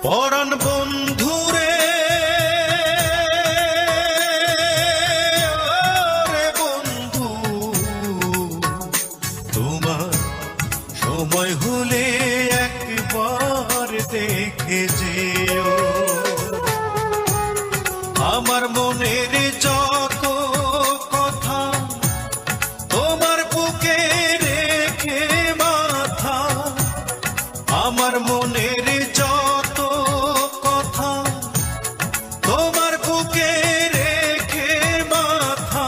পরাণ বন্ধুরে বন্ধু, তোমার সময় হলে একবার দেখে যেও আমার মনের যত কথা, তোমার বুকে রেখে মাথা। আমার মনের যত কথা, তোমার বুকে রেখে মাথা,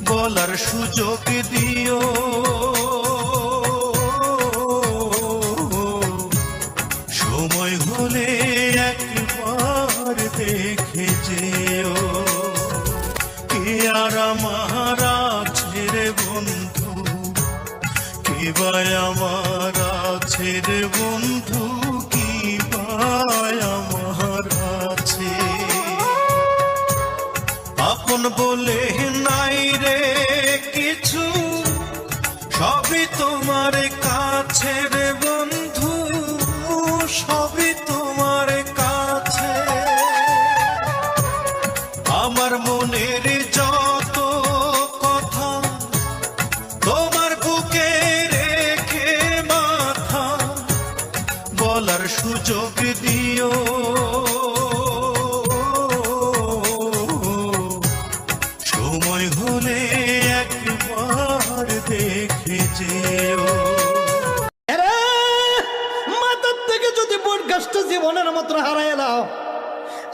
বলার সুযোগ দিও। সময় হলে একবার দেখে যেও কে আর আমার আছে রে বন্ধু, কি ভাই আমার আছে রে বন্ধু, কি ভাই আমার আছে। আপন বলে নাই রে কিছু, সবই তোমার কাছে রে বন্ধু, সবই তোমার কাছে। আমার মনের যত কথা, তোমার বুকে রেখে মাথা, বলার সুযোগ দিও। সময় হলে একবার দেখে যেও। মাথার থেকে যদি বট গাছটা জীবনের মতো হারাই এলাও,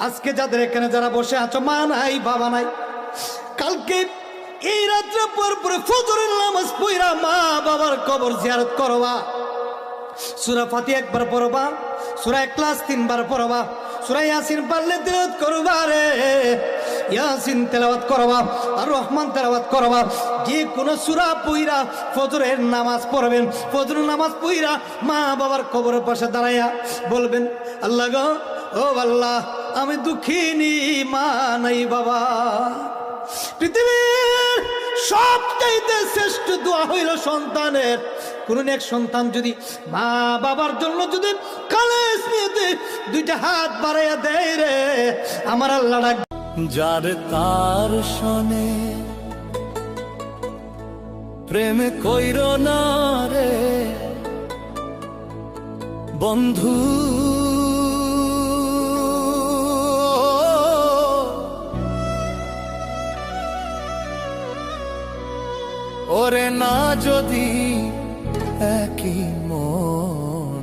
আজকে যাদের এখানে যারা বসে আছো, মা নাই বাবা নাই, কালকে এই রাত্রে পরে ফজরের নামাজ পড়া মা বাবার কবর জিয়ারত করবা। সূরা ফাতিহা একবার পড়বা, সূরা ইখলাস 3 বার পড়বা, সূরা ইয়াসিন পারলে তিলাওয়াত করবা রে, ইয়াসিন তেলাওয়াত করবা আর রহমান তেলাওয়াত করবা। যে কোন সূরা পড়া ফজরের নামাজ পড়বেন, ফজরের নামাজ পড়া মা বাবার কবরের পাশে দাঁড়ায়া বলবেন, আল্লাহ গো, ও আল্লাহ, আমি দুঃখিনী, মা নাই বাবা। পৃথিবীর সবচাইতে শ্রেষ্ঠ দোয়া হইল সন্তানের। কোন এক সন্তান যদি মা বাবার জন্য যদি খালেস নিয়তে দুইটা হাত বাড়াইয়া দেয় রে, আমার আল্লাহ ডাক। যার তার শোনে প্রেম কইর না রে বন্ধু, ওরে না যদি একই